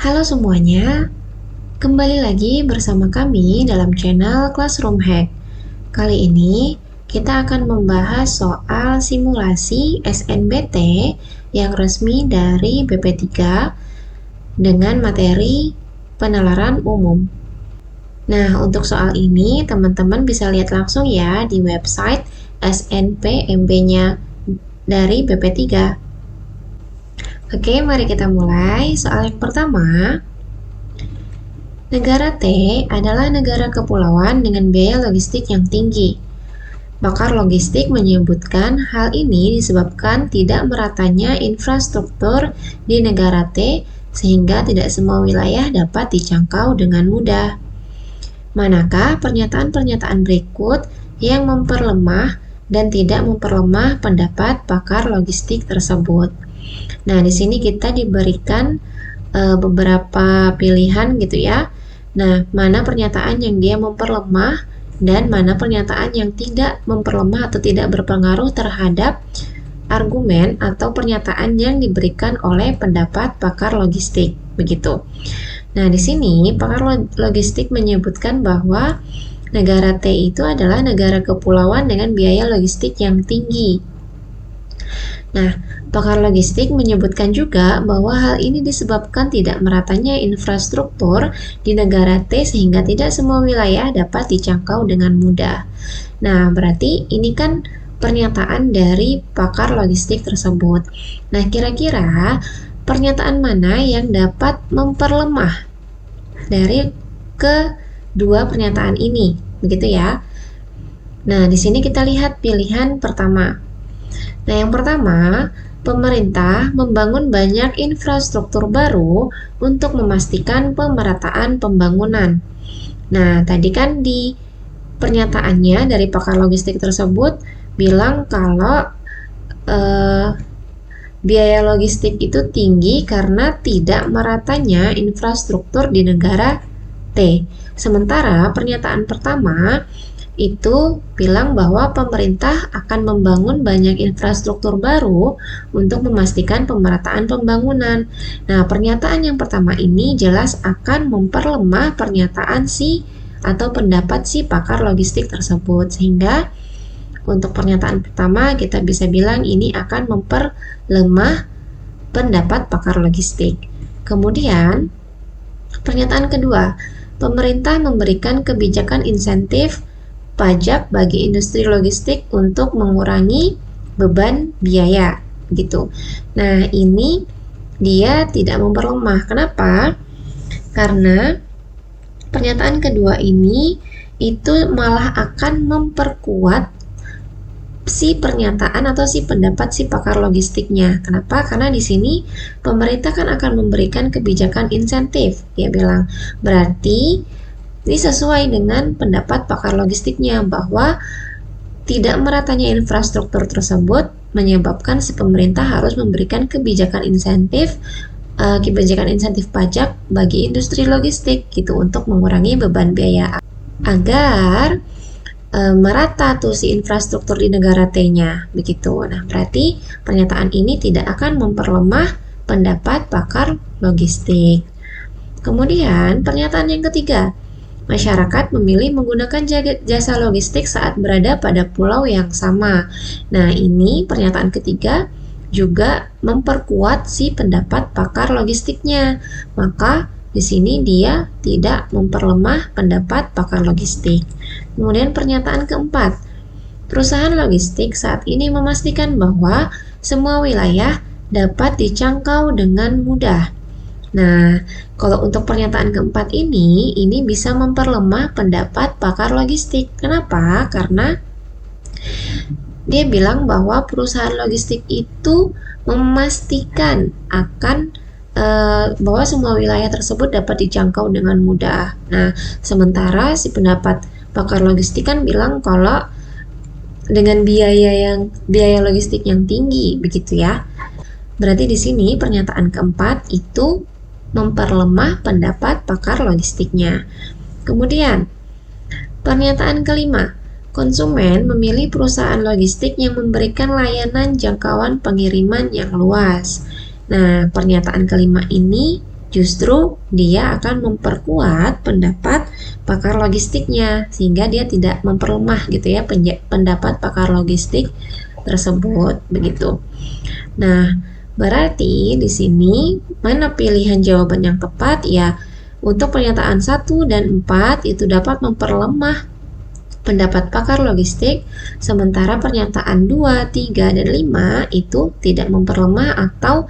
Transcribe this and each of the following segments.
Halo semuanya, kembali lagi bersama kami dalam channel Classroom Hack. Kali ini kita akan membahas soal simulasi SNBT yang resmi dari BP3 dengan materi penalaran umum. Nah, untuk soal ini teman-teman bisa lihat langsung ya di website SNPMB-nya dari BP3. Oke, mari kita mulai. Soal yang pertama, negara T adalah negara kepulauan dengan biaya logistik yang tinggi. Pakar logistik menyebutkan hal ini disebabkan tidak meratanya infrastruktur di negara T sehingga tidak semua wilayah dapat dijangkau dengan mudah. Manakah pernyataan-pernyataan berikut yang memperlemah dan tidak memperlemah pendapat pakar logistik tersebut? Nah, di sini kita diberikan beberapa pilihan gitu ya. Nah, mana pernyataan yang dia memperlemah dan mana pernyataan yang tidak memperlemah atau tidak berpengaruh terhadap argumen atau pernyataan yang diberikan oleh pendapat pakar logistik, begitu. Nah, di sini pakar logistik menyebutkan bahwa negara T itu adalah negara kepulauan dengan biaya logistik yang tinggi. Nah, pakar logistik menyebutkan juga bahwa hal ini disebabkan tidak meratanya infrastruktur di negara T sehingga tidak semua wilayah dapat dijangkau dengan mudah. Nah, berarti ini kan pernyataan dari pakar logistik tersebut. Nah, kira-kira pernyataan mana yang dapat memperlemah dari kedua pernyataan ini? Begitu ya. Nah, di sini kita lihat pilihan pertama. Nah, yang pertama, pemerintah membangun banyak infrastruktur baru untuk memastikan pemerataan pembangunan. Nah, tadi kan di pernyataannya dari pakar logistik tersebut bilang kalau biaya logistik itu tinggi karena tidak meratanya infrastruktur di negara T. Sementara pernyataan pertama itu bilang bahwa pemerintah akan membangun banyak infrastruktur baru untuk memastikan pemerataan pembangunan. Nah, pernyataan yang pertama ini jelas akan memperlemah pernyataan si atau pendapat si pakar logistik tersebut. Sehingga untuk pernyataan pertama kita bisa bilang ini akan memperlemah pendapat pakar logistik. Kemudian, pernyataan kedua, pemerintah memberikan kebijakan insentif pajak bagi industri logistik untuk mengurangi beban biaya gitu. Nah, ini dia tidak memperlemah. Kenapa? Karena pernyataan kedua ini itu malah akan memperkuat si pernyataan atau si pendapat si pakar logistiknya. Kenapa? Karena di sini pemerintah kan akan memberikan kebijakan insentif. Dia bilang, berarti ini sesuai dengan pendapat pakar logistiknya bahwa tidak meratanya infrastruktur tersebut menyebabkan si pemerintah harus memberikan kebijakan insentif pajak bagi industri logistik gitu untuk mengurangi beban biaya agar merata tuh si infrastruktur di negara T-nya begitu. Nah, berarti pernyataan ini tidak akan memperlemah pendapat pakar logistik. Kemudian pernyataan yang ketiga, masyarakat memilih menggunakan jasa logistik saat berada pada pulau yang sama. Nah, ini pernyataan ketiga juga memperkuat si pendapat pakar logistiknya. Maka di sini dia tidak memperlemah pendapat pakar logistik. Kemudian pernyataan keempat, perusahaan logistik saat ini memastikan bahwa semua wilayah dapat dijangkau dengan mudah. Nah, kalau untuk pernyataan keempat ini bisa memperlemah pendapat pakar logistik. Kenapa? Karena dia bilang bahwa perusahaan logistik itu memastikan akan bahwa semua wilayah tersebut dapat dijangkau dengan mudah. Nah, sementara si pendapat pakar logistik kan bilang kalau dengan biaya logistik yang tinggi, begitu ya. Berarti di sini pernyataan keempat itu memperlemah pendapat pakar logistiknya. Kemudian, pernyataan kelima, konsumen memilih perusahaan logistik yang memberikan layanan jangkauan pengiriman yang luas. Nah, pernyataan kelima ini justru dia akan memperkuat pendapat pakar logistiknya, sehingga dia tidak memperlemah gitu ya pendapat pakar logistik tersebut begitu. Nah, berarti di sini mana pilihan jawaban yang tepat? Ya, untuk pernyataan 1 dan 4 itu dapat memperlemah pendapat pakar logistik, sementara pernyataan 2, 3, dan 5 itu tidak memperlemah atau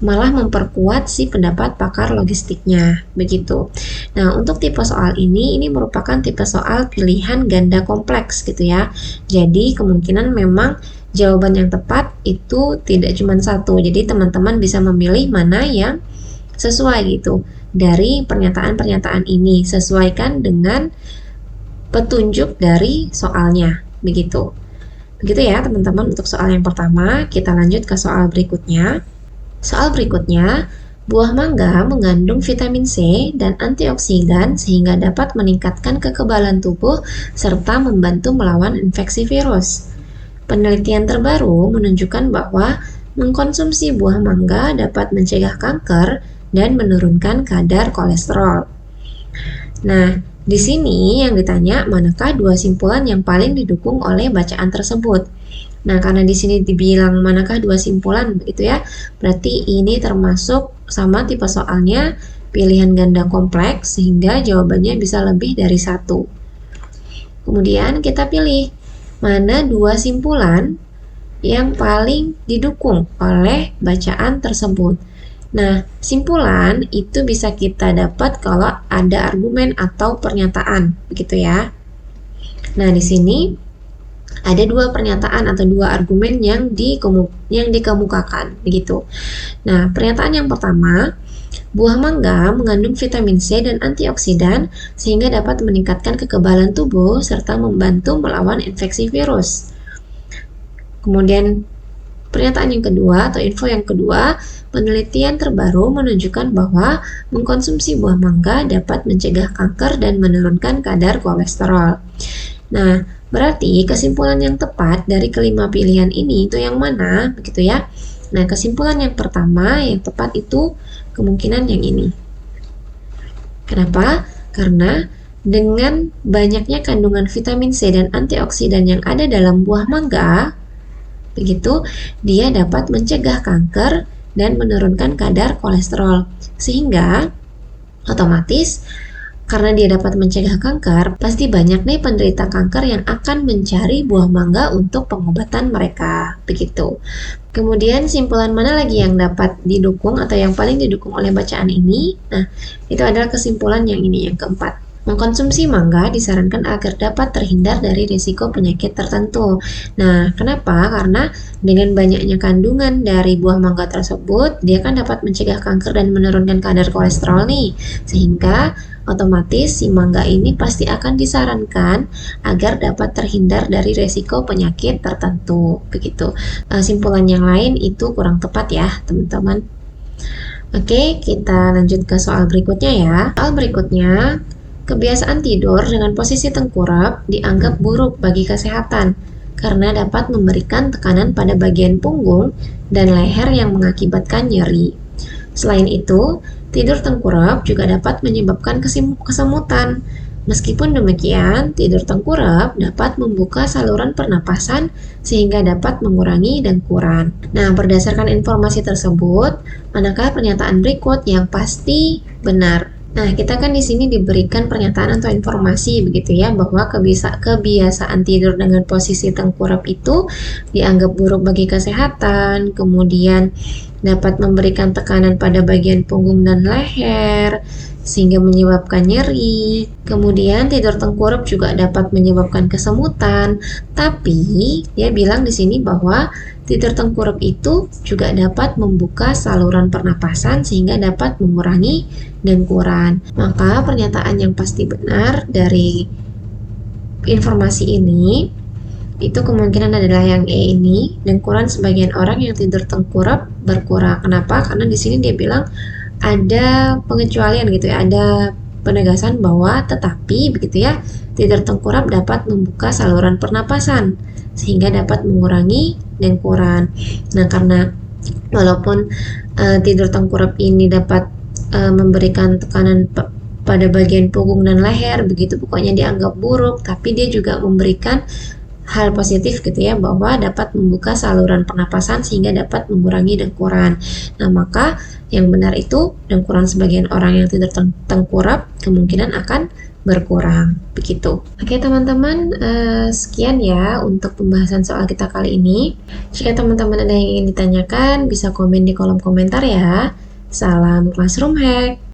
malah memperkuat si pendapat pakar logistiknya, begitu. Nah, untuk tipe soal ini merupakan tipe soal pilihan ganda kompleks gitu ya. Jadi, kemungkinan memang jawaban yang tepat itu tidak cuma satu. Jadi, teman-teman bisa memilih mana yang sesuai gitu dari pernyataan-pernyataan ini. Sesuaikan dengan petunjuk dari soalnya, begitu. Begitu ya, teman-teman, untuk soal yang pertama. Kita lanjut ke soal berikutnya. Soal berikutnya, buah mangga mengandung vitamin C dan antioksidan sehingga dapat meningkatkan kekebalan tubuh serta membantu melawan infeksi virus. Penelitian terbaru menunjukkan bahwa mengkonsumsi buah mangga dapat mencegah kanker dan menurunkan kadar kolesterol. Nah, di sini yang ditanya manakah dua simpulan yang paling didukung oleh bacaan tersebut. Nah, karena di sini dibilang manakah dua simpulan begitu ya, berarti ini termasuk sama tipe soalnya pilihan ganda kompleks sehingga jawabannya bisa lebih dari satu. Kemudian kita pilih mana dua simpulan yang paling didukung oleh bacaan tersebut. Nah, simpulan itu bisa kita dapat kalau ada argumen atau pernyataan, begitu ya. Nah, di sini ada dua pernyataan atau dua argumen yang dikemukakan, begitu. Nah, pernyataan yang pertama, buah mangga mengandung vitamin C dan antioksidan sehingga dapat meningkatkan kekebalan tubuh serta membantu melawan infeksi virus. Kemudian pernyataan yang kedua atau info yang kedua, penelitian terbaru menunjukkan bahwa mengkonsumsi buah mangga dapat mencegah kanker dan menurunkan kadar kolesterol. Nah, berarti kesimpulan yang tepat dari kelima pilihan ini itu yang mana, begitu ya? Nah, kesimpulan yang pertama yang tepat itu kemungkinan yang ini. Kenapa? Karena dengan banyaknya kandungan vitamin C dan antioksidan yang ada dalam buah mangga, begitu, dia dapat mencegah kanker dan menurunkan kadar kolesterol. Sehingga otomatis karena dia dapat mencegah kanker, pasti banyak nih penderita kanker yang akan mencari buah mangga untuk pengobatan mereka, begitu. Kemudian simpulan mana lagi yang dapat didukung atau yang paling didukung oleh bacaan ini? Nah, itu adalah kesimpulan yang ini, yang keempat. Mengkonsumsi mangga disarankan agar dapat terhindar dari risiko penyakit tertentu. Nah, kenapa? Karena dengan banyaknya kandungan dari buah mangga tersebut, dia kan dapat mencegah kanker dan menurunkan kadar kolesterol nih. Sehingga otomatis si mangga ini pasti akan disarankan agar dapat terhindar dari risiko penyakit tertentu. Begitu. Simpulan yang lain itu kurang tepat ya, teman-teman. Oke, kita lanjut ke soal berikutnya ya. Soal berikutnya, kebiasaan tidur dengan posisi tengkurap dianggap buruk bagi kesehatan karena dapat memberikan tekanan pada bagian punggung dan leher yang mengakibatkan nyeri. Selain itu, tidur tengkurap juga dapat menyebabkan kesemutan. Meskipun demikian, tidur tengkurap dapat membuka saluran pernapasan sehingga dapat mengurangi dengkuran. Nah, berdasarkan informasi tersebut, manakah pernyataan berikut yang pasti benar? Nah, kita kan di sini diberikan pernyataan atau informasi begitu ya, bahwa kebiasaan tidur dengan posisi tengkurap itu dianggap buruk bagi kesehatan, kemudian dapat memberikan tekanan pada bagian punggung dan leher sehingga menyebabkan nyeri. Kemudian tidur tengkurap juga dapat menyebabkan kesemutan, tapi dia bilang di sini bahwa tidur tengkurap itu juga dapat membuka saluran pernapasan sehingga dapat mengurangi dengkuran. Maka pernyataan yang pasti benar dari informasi ini itu kemungkinan adalah yang E ini. Dengkuran sebagian orang yang tidur tengkurap berkurang. Kenapa? Karena di sini dia bilang ada pengecualian gitu ya, ada penegasan bahwa tetapi begitu ya, tidur tengkurap dapat membuka saluran pernapasan sehingga dapat mengurangi dengkuran. Nah, karena walaupun tidur tengkurap ini dapat memberikan tekanan pada bagian punggung dan leher, begitu pokoknya dianggap buruk, tapi dia juga memberikan hal positif gitu ya, bahwa dapat membuka saluran pernapasan sehingga dapat mengurangi dengkuran. Nah, maka yang benar itu dengkuran sebagian orang yang tidak tengkurap kemungkinan akan berkurang, begitu. Oke teman-teman, sekian ya untuk pembahasan soal kita kali ini. Jika teman-teman ada yang ingin ditanyakan, bisa komen di kolom komentar ya. Salam Classroom Hack!